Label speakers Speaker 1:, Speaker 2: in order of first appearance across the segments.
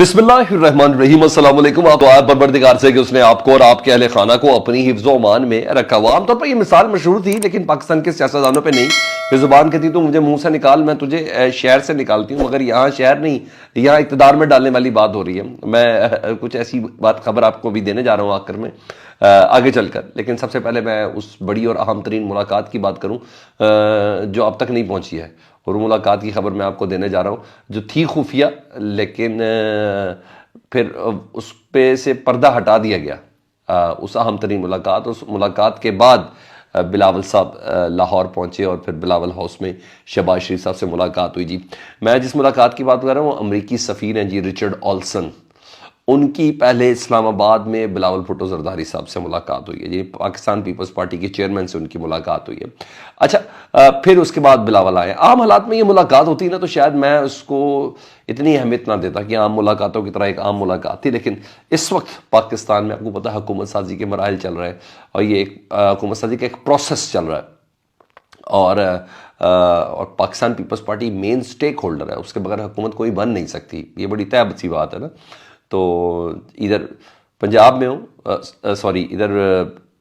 Speaker 1: बिस्मिल्लाहिर्रहमानिर्रहीम अस्सलाम वालेकुम। आप दुआ परवरदिगार से कि उसने आपको और आपके अहले खाना को अपनी हिफ्ज़ो अमान में रखा हुआ। आमतौर पर यह मिसाल मशहूर थी, लेकिन पाकिस्तान के सियासतदानों पे नहीं। फिर जुबान कहती तो मुझे मुंह से निकाल, मैं तुझे शहर से निकालती हूँ, मगर यहाँ शहर नहीं, यहाँ इक़्तिदार में डालने वाली बात हो रही है। मैं कुछ ऐसी बात खबर आपको भी देने जा रहा हूँ आखिर में आगे चलकर, लेकिन सबसे पहले मैं उस बड़ी और अहम तरीन मुलाकात की बात करूँ जो अब तक नहीं पहुँची है। और मुलाकात की खबर मैं आपको देने जा रहा हूँ जो थी खुफिया, लेकिन फिर उस पे से पर्दा हटा दिया गया। उस अहम तरीन मुलाकात, उस मुलाकात के बाद बिलावल साहब लाहौर पहुँचे और फिर बिलावल हाउस में शहबाज शरीफ साहब से मुलाकात हुई जी। मैं जिस मुलाकात की बात कर रहा हूँ वो अमरीकी सफ़ीर हैं जी, रिचर्ड ऑल्सन। उनकी पहले इस्लामाबाद में बिलावल भुट्टो जरदारी साहब से मुलाकात हुई है जी। पाकिस्तान पीपल्स पार्टी के चेयरमैन से उनकी मुलाकात हुई है। अच्छा, फिर उसके बाद बिलावल आए। आम हालात में ये मुलाकात होती ना तो शायद मैं उसको इतनी अहमियत ना देता कि आम मुलाकातों की तरह एक आम मुलाकात थी, लेकिन इस वक्त पाकिस्तान में आपको पता है हुकूमत साजी के मराहल चल रहे हैं और ये एक हुकूमत साजी का एक प्रोसेस चल रहा है। और Pakistan Peoples Party main stakeholder है, उसके बगैर हुकूमत कोई बन नहीं सकती। ये बड़ी तय सी बात है ना। तो इधर पंजाब में हो, सॉरी इधर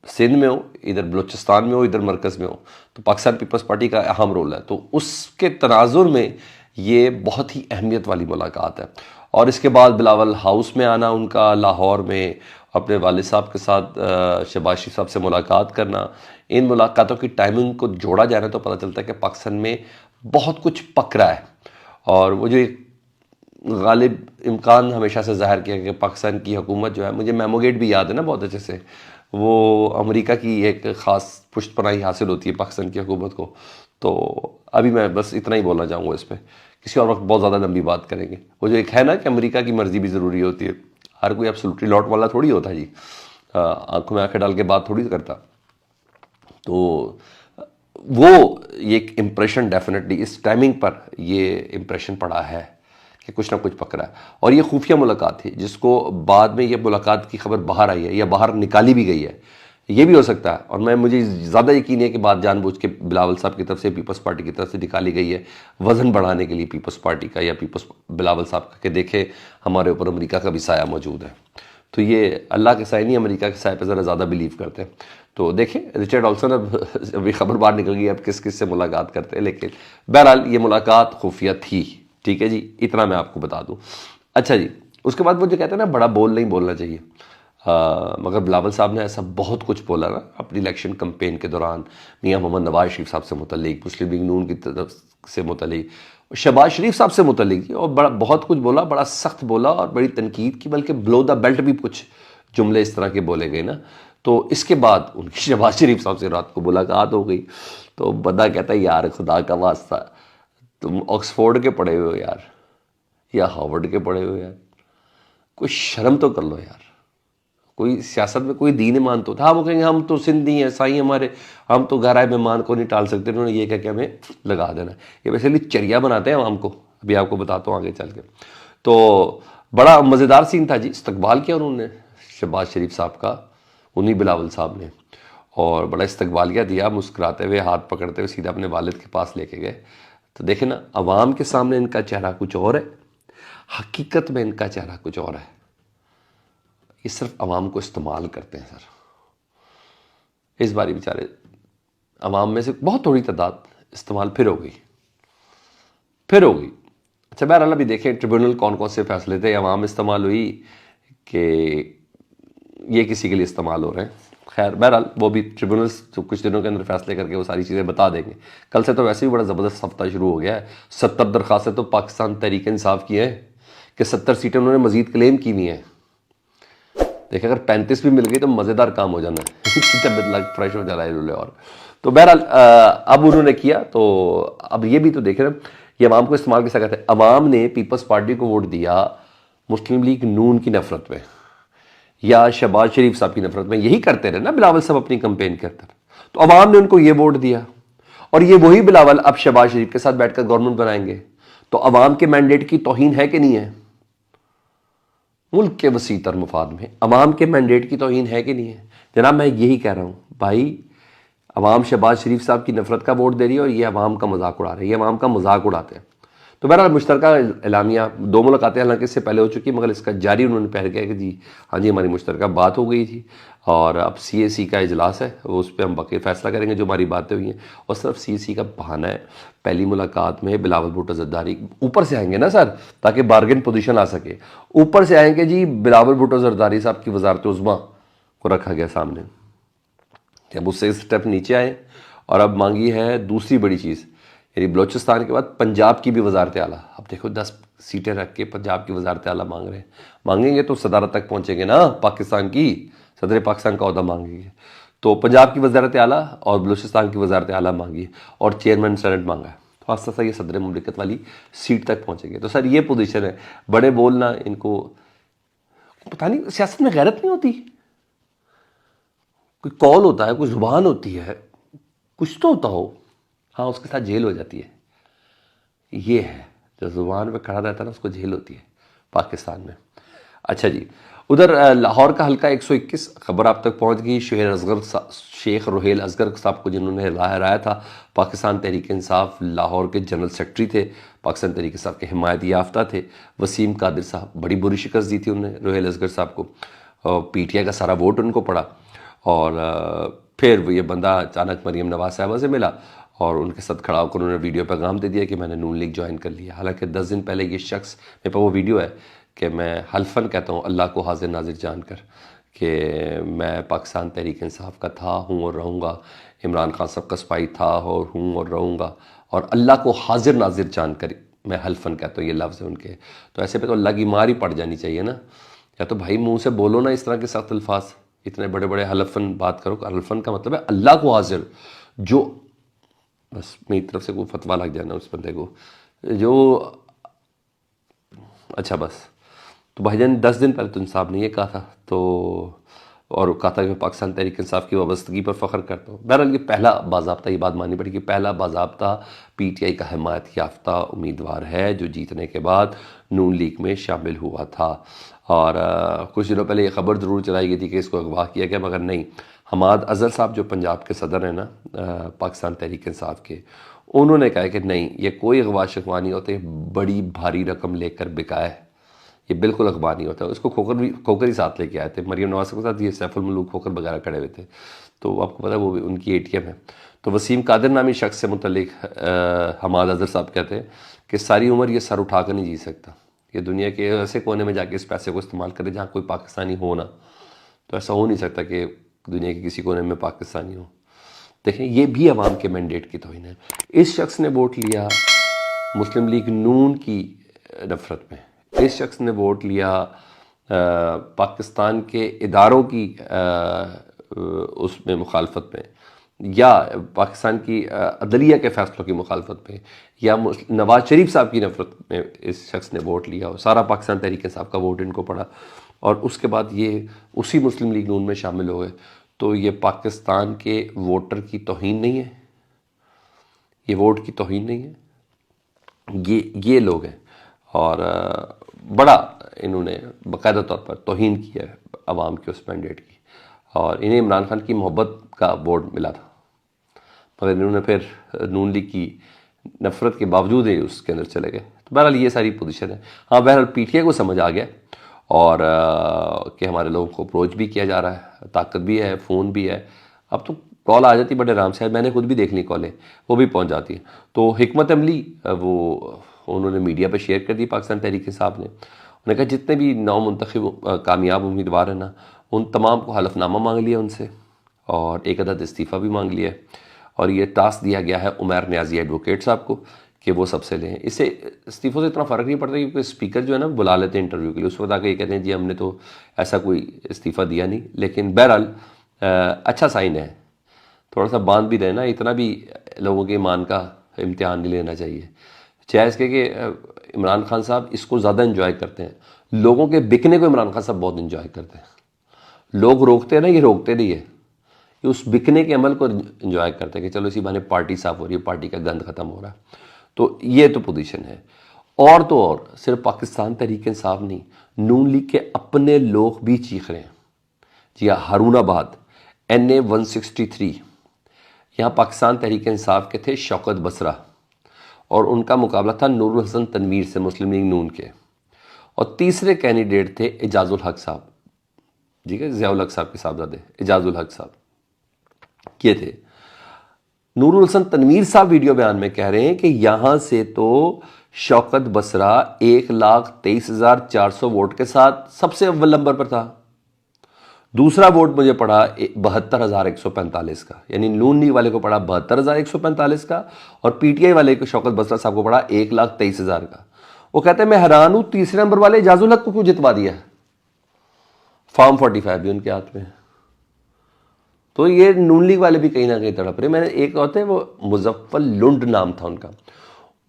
Speaker 1: सिंध में हो, इधर बलूचिस्तान में हो, इधर मरकज़ में हो, तो पाकिस्तान पीपल्स पार्टी का अहम रोल है। तो उसके तनाजुर में ये बहुत ही अहमियत वाली मुलाकात है। और इसके बाद बिलावल हाउस में आना उनका, लाहौर में अपने वालिद साहब के साथ शहबाज शरीफ साहब से मुलाकात करना, इन मुलाकातों की टाइमिंग को जोड़ा जाए ना तो पता चलता है कि पाकिस्तान में बहुत कुछ पक रहा है। और वो जो एक गालिब इम्कान हमेशा से ज़ाहिर किया कि पाकिस्तान की हुकूमत जो है, मुझे मेमोगेट भी याद है ना बहुत अच्छे से, वो अमेरिका की एक ख़ास पुष्टपनाही हासिल होती है पाकिस्तान की हुकूमत को। तो अभी मैं बस इतना ही बोलना चाहूँगा इस पर, किसी और वक्त बहुत ज़्यादा लंबी बात करेंगे। वो जो एक है ना कि अमेरिका की मर्ज़ी भी ज़रूरी होती है, हर कोई एब्सोल्युटली लॉट वाला थोड़ी होता जी, आंखों में आंखें डाल के बात थोड़ी करता। तो वो ये एक इम्प्रेशन डेफिनेटली इस टाइमिंग पर ये इम्प्रेशन पड़ा है कि कुछ ना कुछ पकड़ा है। और ये खुफिया मुलाकात थी जिसको बाद में ये मुलाकात की खबर बाहर आई है या बाहर निकाली भी गई है, ये भी हो सकता है। और मुझे ज़्यादा यकीन है कि बात जानबूझ के बिलावल साहब की तरफ से, पीपल्स पार्टी की तरफ से निकाली गई है, वज़न बढ़ाने के लिए पीपल्स पार्टी का या पीपल्स बिलावल साहब का, कि देखे हमारे ऊपर अमेरिका का भी साया मौजूद है। तो ये अल्लाह के साए नहीं, अमेरिका के साए पे ज़रा ज़्यादा बिलीव करते हैं। तो देखें रिचर्ड ऑल्सन, अब अभी खबर बाहर निकल गई, अब किस किस से मुलाकात करते हैं, लेकिन बहरहाल ये मुलाकात खुफिया थी। ठीक है जी, इतना मैं आपको बता दूं। अच्छा जी, उसके बाद वो जो कहते हैं ना बड़ा बोल नहीं बोलना चाहिए, मगर बिलावल साहब ने ऐसा बहुत कुछ बोला ना अपनी इलेक्शन कैंपेन के दौरान, मियां मोहम्मद नवाज शरीफ साहब से मुतल्लिक, मुस्लिम लीग नून की तरफ से मुतल्लिक, शहबाज शरीफ साहब से मुतल्लिक, और बड़ा बहुत कुछ बोला, बड़ा सख्त बोला और बड़ी तनकीद की, बल्कि ब्लो द बेल्ट भी कुछ जुमले इस तरह के बोले गए ना। तो इसके बाद उनकी शहबाज शरीफ साहब से रात को मुलाकात हो गई। तो बंदा कहता है यार खुदा का वास्ता, तुम ऑक्सफोर्ड के पढ़े हुए हो यार, या हार्वर्ड के पढ़े हुए हो यार, कोई शर्म तो कर लो यार। कोई सियासत में कोई दीन ईमान तो था। वो कहेंगे हम तो सिंधी हैं साईं, हमारे हम तो घर आए मेहमान को नहीं टाल सकते, उन्होंने ये कह के हमें लगा देना। ये बेसिकली चरिया बनाते हैं आवाम को, अभी आपको बताता हूँ आगे चल के। तो बड़ा मज़ेदार सीन था जी, इस्तकबाल किया उन्होंने शहबाज शरीफ साहब का, उन्हीं बिलावल साहब ने, और बड़ा इस्तकबालिया दिया, मुस्कुराते हुए हाथ पकड़ते हुए सीधा अपने वालिद के पास लेके गए। तो देखें ना, अवाम के सामने इनका चेहरा कुछ और है, हकीकत में इनका चेहरा कुछ और है। ये सिर्फ अवाम को इस्तेमाल करते हैं सर। इस बारी बेचारे अवाम में से बहुत थोड़ी तादाद इस्तेमाल फिर हो गई। अच्छा बहरहाल अभी देखें ट्रिब्यूनल कौन कौन से फैसले थे, अवाम इस्तेमाल हुई कि ये किसी के लिए इस्तेमाल हो रहे हैं। खैर बहरहाल वो भी ट्रिब्यूनल्स जो कुछ दिनों के अंदर फैसले करके वो सारी चीज़ें बता देंगे। कल से तो वैसे भी बड़ा ज़बरदस्त हफ्ता शुरू हो गया है। 70 दरख्वास्तें तो पाकिस्तान तहरीक इंसाफ की हैं कि 70 सीटें उन्होंने मज़ीद क्लेम की हुई हैं। देखिए अगर 35 भी मिल गई तो मज़ेदार काम हो जाना है तबियत लग फ्रेश हो जाना है। और तो बहरहाल अब उन्होंने किया, तो अब ये भी तो देख रहे हैं ये अवाम को इस्तेमाल कैसा करते हैं। अवाम ने पीपल्स पार्टी को वोट दिया मुस्लिम लीग नून की नफरत में या शहबाज शरीफ साहब की नफरत में, यही करते रहे ना बिलावल साहब अपनी कंपेन के अंदर। तो अवाम ने उनको ये वोट दिया और ये वही बिलावल अब शहबाज शरीफ के साथ बैठकर गवर्नमेंट बनाएंगे। तो अवाम के मैंडेट की तौहीन है कि नहीं है? मुल्क के वसीतर मुफाद में अवाम के मैंडेट की तौहीन है कि नहीं है? जनाब मैं यही कह रहा हूँ भाई, अवाम शहबाज शरीफ साहब की नफरत का वोट दे रही है और ये अवाम का मजाक उड़ा रही है, ये अवाम का मजाक उड़ाते हैं। तो बहरहाल मुश्तरका एलामिया 2 मुलाकातें हालांकि इससे पहले हो चुकी, मगर इसका जारी उन्होंने पहले किया कि जी हाँ जी हमारी मुश्तरका बात हो गई थी और अब CAC का इजलास है, वो उस पर हम बाकी फैसला करेंगे जो हमारी बातें हुई हैं। और सिर्फ CAC का बहाना है, पहली मुलाकात में बिलावल भुट्टो जरदारी ऊपर से आएंगे ना सर, ताकि बार्गेन पोजीशन आ सके, ऊपर से आएंगे जी बिलावल भुट्टो जरदारी साहब की वजारत उज़्मा को रखा गया सामने। जब उससे स्टेप नीचे आए और अब मांगी है दूसरी बड़ी चीज़, यानी बलोचिस्तान के बाद पंजाब की भी वजारत आला। अब देखो 10 सीटें रख के पंजाब की वजारत आला मांग रहे हैं, मांगेंगे तो सदारत तक पहुंचेंगे ना, पाकिस्तान की सदर पाकिस्तान का अहदा मांगेंगे। तो पंजाब की वजारत आला और बलूचिस्तान की वजारत आला मांगी और चेयरमैन सेनेट मांगा है, तो आस्ता आस्ता ये सदर मुमलिकत वाली सीट तक पहुंचेंगे। तो सर ये पोजीशन है, बड़े बोलना इनको पता नहीं, सियासत में गैरत नहीं होती, कोई कॉल होता है, कोई जुबान होती है, कुछ तो होता हो, हाँ उसके साथ जेल हो जाती है। ये है जो जुबान पे खड़ा रहता है ना, उसको जेल होती है पाकिस्तान में। अच्छा जी, उधर लाहौर का हल्का 121 खबर आप तक पहुंच गई। शेख रुहेल असगर साहब को जिन्होंने हराया था, पाकिस्तान तहरीक इंसाफ लाहौर के जनरल सेक्रेटरी थे, पाकिस्तान तहरीक इंसाफ के हिमायत याफ्ता थे। वसीम कादिर साहब, बड़ी बुरी शिकस्त दी थी उन्होंने रुहेल असगर साहब को, PTI का सारा वोट उनको पड़ा। और फिर ये बंदा अचानक मरीम नवाज साहबा से मिला और उनके साथ खड़ा होकर उन्होंने वीडियो पैगाम दे दिया कि मैंने नून लीग ज्वाइन कर लिया। हालांकि 10 दिन पहले ये शख्स, मेरे पास वो वीडियो है कि मैं हल्फन कहता हूँ अल्लाह को हाजिर नाजिर जानकर कि मैं पाकिस्तान तहरीक इंसाफ का था, हूँ और रहूँगा, इमरान खान साहब का स्पाई था और हूँ और रहूँगा, और अल्लाह को हाजिर नाजिर जानकर मैं हल्फन कहता हूँ, ये लफ्ज़ है उनके। तो ऐसे पे तो अल्लाह की मार ही पड़ जानी चाहिए ना, या तो भाई मुँह से बोलो ना इस तरह के सख्त अल्फाज, इतने बड़े बड़े हल्फन बात करो। हल्फन का मतलब है अल्लाह को हाजिर, जो बस मेरी तरफ से कोई फतवा लग जाना उस बंदे को जो, अच्छा बस। तो भाईजान 10 दिन पहले तो इंसाफ ने ये कहा था, तो और कहा था कि मैं पाकिस्तान तहरीक इंसाफ की वाबस्तगी पर फ़ख्र करता हूँ। बहरहाल ये पहला बाज़ाब्ता, ये बात माननी पड़ेगी, पहला बाज़ाब्ता PTI का हिमायत याफ्ता उम्मीदवार है जो जीतने के बाद नून लीग में शामिल हुआ था। और कुछ दिनों पहले ये खबर ज़रूर चलाई गई थी कि इसको अगवा किया गया, मगर नहीं। हमाद अज़हर साहब जो पंजाब के सदर हैं ना पाकिस्तान तहरीक इंसाफ के, उन्होंने कहा कि नहीं, ये कोई अगवा शगवा नहीं होते, बड़ी भारी रकम लेकर बिकाया है, ये बिल्कुल अखबार नहीं होता। उसको खोकर ही साथ लेके आए थे, मरीम नवाज़ के साथ ये सैफुल मलूक खोकर वगैरह खड़े हुए थे, तो आपको पता है वो भी उनकी ATM है। तो वसीम कादिर नामी शख्स से मुतल्लिक हमाद अज़हर साहब कहते हैं कि सारी उम्र ये सर उठा कर नहीं जी सकता, ये दुनिया के ऐसे कोने में जाके इस पैसे को इस्तेमाल करे जहाँ कोई पाकिस्तानी हो ना, तो ऐसा हो नहीं सकता कि दुनिया के किसी कोने में पाकिस्तानी हो। देखें, ये भी अवाम के मैंडेट की तौहीन है। इस शख्स ने वोट लिया मुस्लिम लीग नून की नफ़रत में, इस शख्स ने वोट लिया पाकिस्तान के इदारों की उसमें मुखालफत में, या पाकिस्तान की अदलिया के फ़ैसलों की मुखालफत में, या नवाज शरीफ साहब की नफ़रत में इस शख्स ने वोट लिया और सारा पाकिस्तान तहरीक इंसाफ का वोट इनको पड़ा, और उसके बाद ये उसी मुस्लिम लीग नून में शामिल हो गए। तो ये पाकिस्तान के वोटर की तौहीन नहीं है, ये वोट की तौहीन नहीं है, ये लोग हैं। और बड़ा इन्होंने बाकायदा तौर पर तौहीन की है अवाम के उस मैंडेट की, और इन्हें इमरान खान की मोहब्बत का वोट मिला था, मगर इन्होंने फिर नून लीग की नफ़रत के बावजूद ही उसके अंदर चले गए। तो बहरहाल ये सारी पोजीशन है। हाँ, बहरहाल PTI को समझ आ गया और कि हमारे लोगों को अप्रोच भी किया जा रहा है, ताकत भी है, फ़ोन भी है, अब तो कॉल आ जाती बड़े आराम से, मैंने खुद भी देख ली कॉलें, वो भी पहुंच जाती है। तो हिकमत अमली वो उन्होंने मीडिया पर शेयर कर दी पाकिस्तान तहरीक इंसाफ ने, उन्होंने कहा जितने भी 9 मुंतखब कामयाब उम्मीदवार हैं ना, उन तमाम को हलफनामा मांग लिया उनसे और एक अदद इस्तीफ़ा भी मांग लिया है, और ये टास्क दिया गया है उमैर न्याजी एडवोकेट साहब को कि वो सबसे लें। इससे इस्तीफ़ों से इतना फ़र्क नहीं पड़ता, क्योंकि स्पीकर जो है ना बुला लेते हैं इंटरव्यू के लिए, उस वक्त आके ये कहते हैं जी हमने तो ऐसा कोई इस्तीफ़ा दिया नहीं। लेकिन बहरहाल अच्छा साइन है, थोड़ा सा बांध भी रहे ना, इतना भी लोगों के ईमान का इम्तिहान नहीं लेना चाहिए। चाहे इसके कि इमरान खान साहब इसको ज़्यादा इंजॉय करते हैं, लोगों के बिकने को इमरान खान साहब बहुत इंजॉय करते हैं। लोग रोकते हैं ना, ये रोकते नहीं है, ये उस बिकने के अमल को इंजॉय करते हैं कि चलो इसी बहाने पार्टी साफ हो रही है, पार्टी का गंद ख़त्म हो रहा है। तो ये तो पोजीशन है। और तो और सिर्फ पाकिस्तान तहरीक इंसाफ नहीं, नून लीग के अपने लोग भी चीख रहे हैं। जी हाँ, हारूनाबाद NA 163, यहाँ पाकिस्तान तहरीक इंसाफ के थे शौकत बसरा, और उनका मुकाबला था नूरुल हसन तनवीर से, मुस्लिम लीग नून के। और तीसरे कैंडिडेट थे एजाजुल हक साहब, ठीक है, ज़ियाउल हक साहब के साहबजादे एजाजुल हक साहब, ये थे। नूरुल हसन तनवीर साहब वीडियो बयान में कह रहे हैं कि यहां से तो शौकत बसरा 1,23,400 वोट के साथ सबसे अव्वल नंबर पर था। दूसरा वोट मुझे पड़ा 72,145 का, यानी नून लीग वाले को पड़ा 72,145 का, और पीटीआई वाले को शौकत बसरा साहब को पड़ा 1,23,000 का। वो कहते हैं मैं हैरान हूं तीसरे नंबर वाले एजाजुल हक को क्यों जितवा दिया। फॉर्म 45 भी उनके हाथ में। तो ये नून लीग वाले भी कहीं ना कहीं तड़प रहे। मैंने एक होते हैं वो मुजफ्फर लुंड नाम था उनका,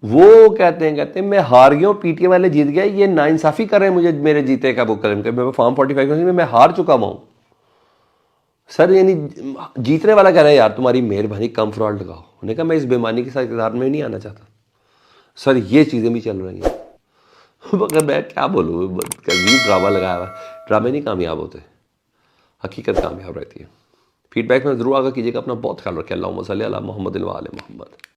Speaker 1: वो कहते हैं मैं हार गया हूं, पीटीआई वाले जीत गया, ये नाइंसाफी कर रहे हैं मुझे मेरे जीते का वो कलम के, मैं फॉर्म 45 में मैं हार चुका हूं सर। यानी जीतने वाला कह रहा है यार तुम्हारी मेहरबानी कम फ्रॉड लगाओ। उन्होंने कहा मैं इस बेमानी के साथ इक़्तिदार में नहीं आना चाहता। सर ये चीज़ें भी चल रही हैं। मगर मैं क्या बोलूँ, अजीब ड्रामा लगाया हुआ। ड्रामे नहीं कामयाब होते, हकीकत कामयाब रहती है। फीडबैक में ज़रूर आगा कीजिएगा। अपना बहुत ख्याल रखें। अल्लाहुम्मा सल्ली अला मुहम्मद व आले मुहम्मद।